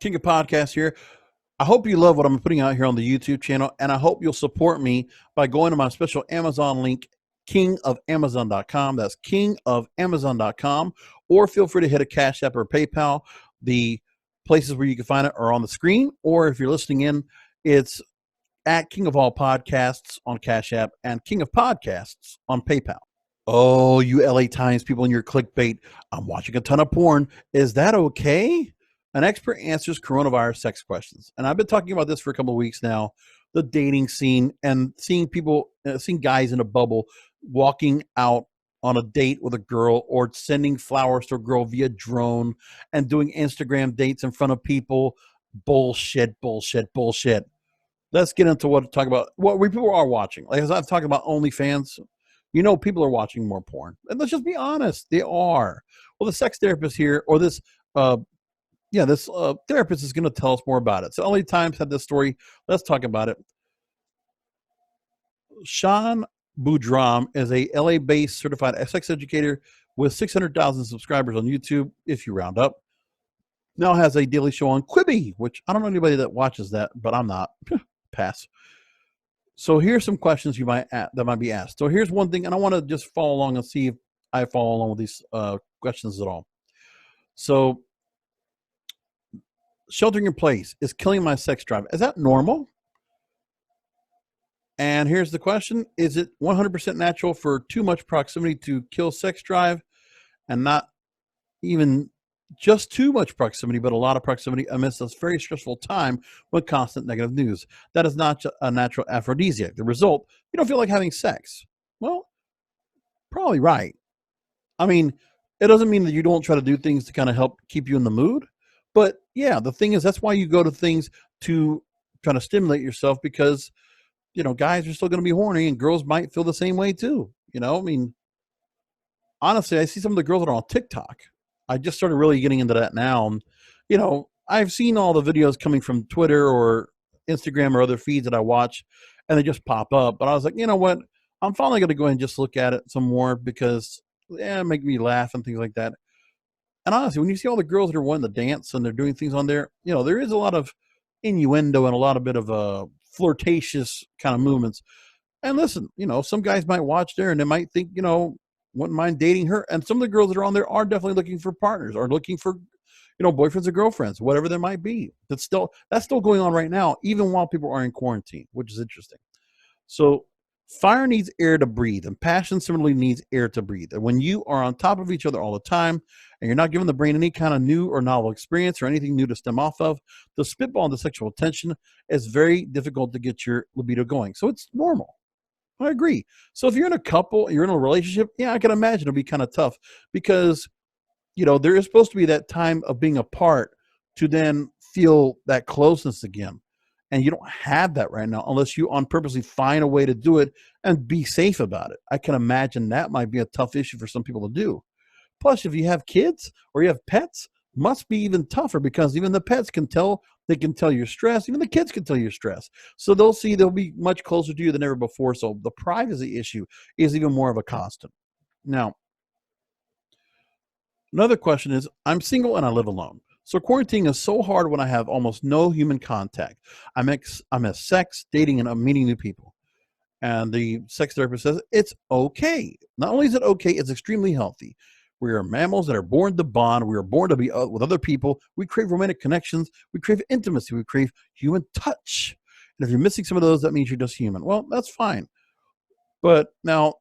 King of Podcasts here. I hope you love what I'm putting out here on the YouTube channel, and I hope you'll support me by going to my special Amazon link, kingofamazon.com. That's kingofamazon.com. Or feel free to hit a Cash App or PayPal. The places where you can find it are on the screen, or if you're listening in, it's at King of All Podcasts on Cash App and King of Podcasts on PayPal. Oh, you LA Times people in your clickbait. I'm watching a ton of porn. Is that okay? An expert answers coronavirus sex questions. And I've been talking about this for a couple of weeks now, the dating scene and seeing people, seeing guys in a bubble walking out on a date with a girl or sending flowers to a girl via drone and doing Instagram dates in front of people. Bullshit, bullshit, bullshit. Let's get into what to talk about. What people are watching. Like as I've talked about OnlyFans, people are watching more porn. And let's just be honest, they are. Well, the sex therapist here, or this, this therapist is going to tell us more about it. So LA Times had this story. Let's talk about it. Sean Boudram is a LA-based certified sex educator with 600,000 subscribers on YouTube, if you round up. Now has a daily show on Quibi, which I don't know anybody that watches that, but I'm not. Pass. So here's some questions that might be asked. So here's one thing, and I want to just follow along and see if I follow along with these questions at all. So, sheltering in place is killing my sex drive. Is that normal? And here's the question: is it 100% natural for too much proximity to kill sex drive, and not even just too much proximity, but a lot of proximity amidst this very stressful time with constant negative news? That is not a natural aphrodisiac. The result, you don't feel like having sex. Well, probably right. I mean, it doesn't mean that you don't try to do things to kind of help keep you in the mood. But yeah, the thing is, that's why you go to things to try to stimulate yourself because, guys are still going to be horny and girls might feel the same way too. I mean, honestly, I see some of the girls that are on TikTok. I just started really getting into that now. And, I've seen all the videos coming from Twitter or Instagram or other feeds that I watch, and they just pop up. But I was like, you know what? I'm finally going to go ahead and just look at it some more because, it make me laugh and things like that. And honestly, when you see all the girls that are wanting to dance and they're doing things on there, there is a lot of innuendo and a lot of bit of flirtatious kind of movements. And listen, some guys might watch there and they might think, wouldn't mind dating her. And some of the girls that are on there are definitely looking for partners or looking for, boyfriends or girlfriends, whatever there might be. That's still going on right now, even while people are in quarantine, which is interesting. So fire needs air to breathe, and passion similarly needs air to breathe. And when you are on top of each other all the time, and you're not giving the brain any kind of new or novel experience or anything new to stem off of, the spitball into sexual tension is very difficult to get your libido going. So it's normal. I agree. So if you're in a couple, you're in a relationship, yeah, I can imagine it'll be kind of tough because, there is supposed to be that time of being apart to then feel that closeness again. And you don't have that right now unless you on purposely find a way to do it and be safe about it. I can imagine that might be a tough issue for some people to do. Plus, if you have kids or you have pets, must be even tougher because even the pets they can tell you're stressed. Even the kids can tell you're stressed. So they'll be much closer to you than ever before. So the privacy issue is even more of a constant. Now, another question is, I'm single and I live alone. So quarantining is so hard when I have almost no human contact. I'm a sex, dating, and I'm meeting new people. And the sex therapist says it's okay. Not only is it okay, it's extremely healthy. We are mammals that are born to bond. We are born to be with other people. We crave romantic connections. We crave intimacy. We crave human touch. And if you're missing some of those, that means you're just human. Well, that's fine. But now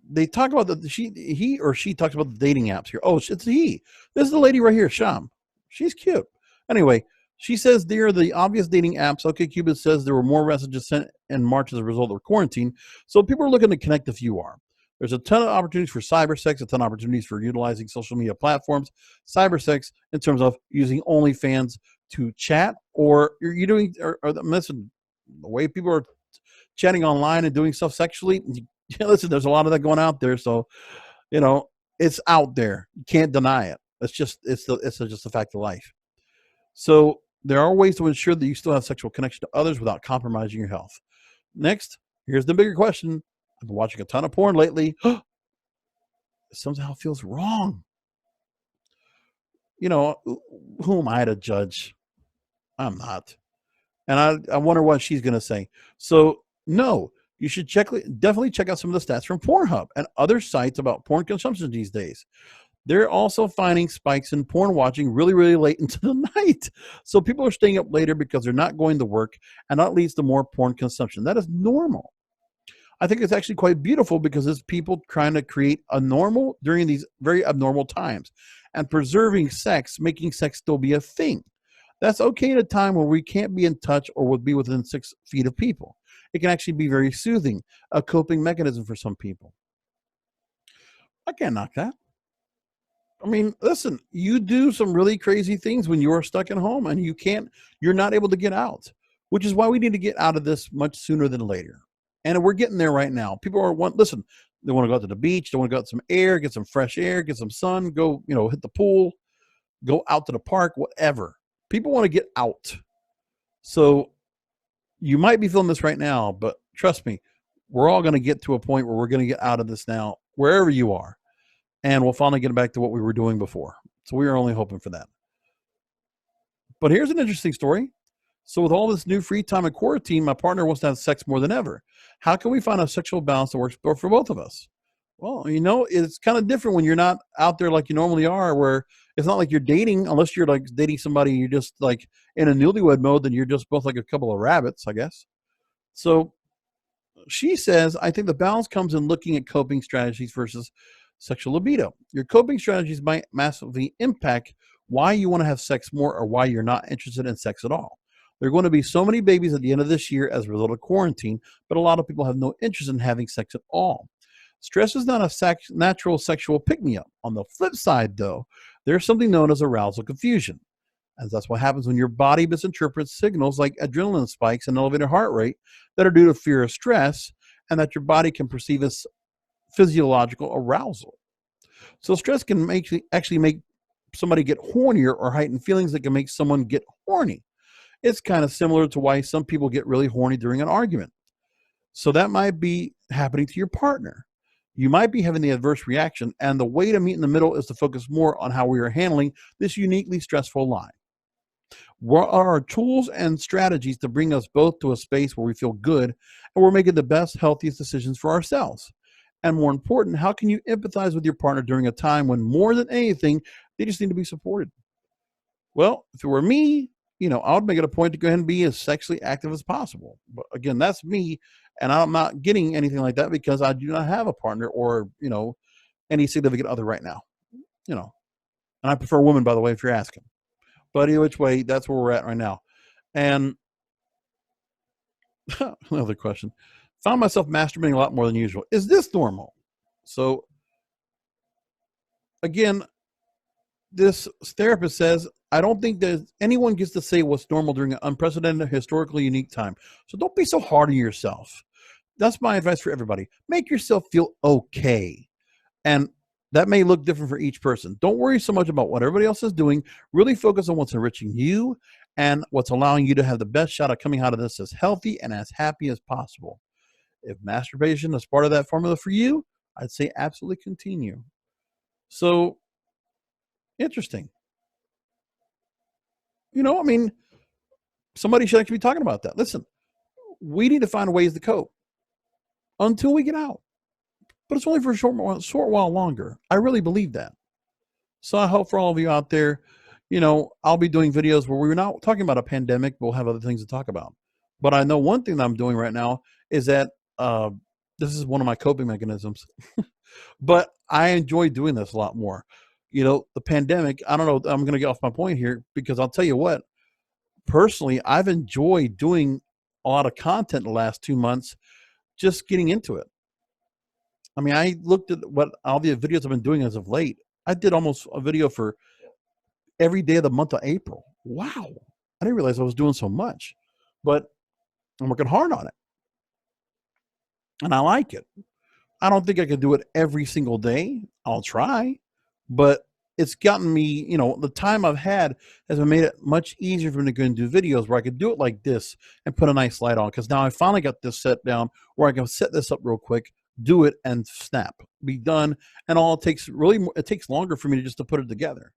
they talk about he or she talks about the dating apps here. Oh, it's he. This is the lady right here, Sham. She's cute. Anyway, she says they're the obvious dating apps. OkCupid says there were more messages sent in March as a result of quarantine. So people are looking to connect if you are. There's a ton of opportunities for cyber sex, a ton of opportunities for utilizing social media platforms. Cyber sex in terms of using OnlyFans to chat, or you're doing, or listen, the way people are chatting online and doing stuff sexually. Listen, there's a lot of that going out there. So, it's out there. You can't deny it. It's just a fact of life. So there are ways to ensure that you still have sexual connection to others without compromising your health. Next, here's the bigger question. I've been watching a ton of porn lately. It somehow feels wrong. You know, who am I to judge? I'm not. And I wonder what she's going to say. So, no, you should definitely check out some of the stats from Pornhub and other sites about porn consumption these days. They're also finding spikes in porn watching really, really late into the night. So people are staying up later because they're not going to work, and that leads to more porn consumption. That is normal. I think it's actually quite beautiful because it's people trying to create a normal during these very abnormal times and preserving sex, making sex still be a thing. That's okay at a time where we can't be in touch or would be within 6 feet of people. It can actually be very soothing, a coping mechanism for some people. I can't knock that. I mean, listen, you do some really crazy things when you are stuck at home and you're not able to get out, which is why we need to get out of this much sooner than later. And we're getting there right now. People listen, they want to go out to the beach, they want to go out some air, get some fresh air, get some sun, go, hit the pool, go out to the park, whatever. People want to get out. So you might be feeling this right now, but trust me, we're all going to get to a point where we're going to get out of this now, wherever you are. And we'll finally get back to what we were doing before. So we are only hoping for that. But here's an interesting story. So with all this new free time and quarantine, my partner wants to have sex more than ever. How can we find a sexual balance that works for both of us? Well, it's kind of different when you're not out there like you normally are, where it's not like you're dating, unless you're like dating somebody, you're just like in a newlywed mode, then you're just both like a couple of rabbits, I guess. So she says, I think the balance comes in looking at coping strategies versus sexual libido. Your coping strategies might massively impact why you want to have sex more or why you're not interested in sex at all. There are going to be so many babies at the end of this year as a result of quarantine, but a lot of people have no interest in having sex at all. Stress is not a natural sexual pick-me-up. On the flip side, though, there's something known as arousal confusion. And that's what happens when your body misinterprets signals like adrenaline spikes and elevated heart rate that are due to fear of stress and that your body can perceive as physiological arousal. So stress can actually make somebody get hornier or heighten feelings that can make someone get horny. It's kind of similar to why some people get really horny during an argument. So that might be happening to your partner. You might be having the adverse reaction, and the way to meet in the middle is to focus more on how we are handling this uniquely stressful line. What are our tools and strategies to bring us both to a space where we feel good and we're making the best, healthiest decisions for ourselves? And more important, how can you empathize with your partner during a time when more than anything, they just need to be supported? Well, if it were me, I would make it a point to go ahead and be as sexually active as possible. But again, that's me. And I'm not getting anything like that because I do not have a partner or, any significant other right now, you know, and I prefer women, by the way, if you're asking. But either which way, that's where we're at right now. And another question, found myself masturbating a lot more than usual. Is this normal? So again, this therapist says, I don't think that anyone gets to say what's normal during an unprecedented, historically unique time. So don't be so hard on yourself. That's my advice for everybody. Make yourself feel okay. And that may look different for each person. Don't worry so much about what everybody else is doing. Really focus on what's enriching you and what's allowing you to have the best shot at coming out of this as healthy and as happy as possible. If masturbation is part of that formula for you, I'd say absolutely continue. So interesting. I mean, somebody should actually be talking about that. Listen, we need to find ways to cope until we get out. But it's only for a short while longer. I really believe that. So I hope for all of you out there, I'll be doing videos where we're not talking about a pandemic. We'll have other things to talk about. But I know one thing that I'm doing right now is that this is one of my coping mechanisms. But I enjoy doing this a lot more. The pandemic, I don't know, I'm going to get off my point here because I'll tell you what, personally, I've enjoyed doing a lot of content the last 2 months, just getting into it. I mean, I looked at what all the videos I've been doing as of late. I did almost a video for every day of the month of April. Wow. I didn't realize I was doing so much, but I'm working hard on it. And I like it. I don't think I can do it every single day. I'll try, but it's gotten me, the time I've had has made it much easier for me to go and do videos where I could do it like this and put a nice light on. Because now I finally got this set down where I can set this up real quick, do it, and snap, be done. And all it takes longer for me to just to put it together.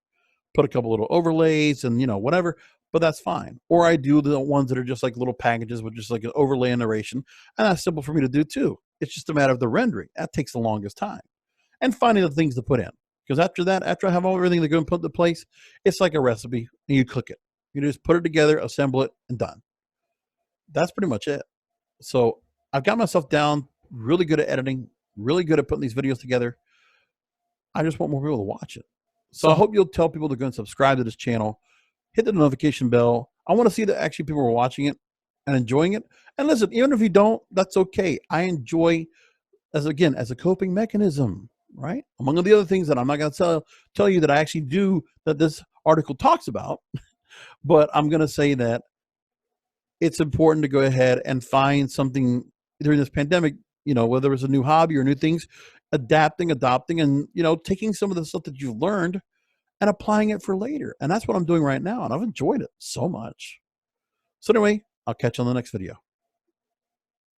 put a couple little overlays and, whatever, but that's fine. Or I do the ones that are just like little packages with just like an overlay and narration. And that's simple for me to do too. It's just a matter of the rendering. That takes the longest time. And finding the things to put in. Because after that, after I have everything to go and put into place, it's like a recipe and you cook it. You just put it together, assemble it, and done. That's pretty much it. So I've got myself down, really good at editing, really good at putting these videos together. I just want more people to watch it. So I hope you'll tell people to go and subscribe to this channel, hit the notification bell. I want to see that actually people are watching it and enjoying it. And listen, even if you don't, that's okay. I enjoy, as a coping mechanism, right? Among the other things that I'm not going to tell you that I actually do that this article talks about, but I'm going to say that it's important to go ahead and find something during this pandemic, whether it's a new hobby or new things, adapting, adopting, and, taking some of the stuff that you've learned and applying it for later. And that's what I'm doing right now. And I've enjoyed it so much. So anyway, I'll catch you on the next video.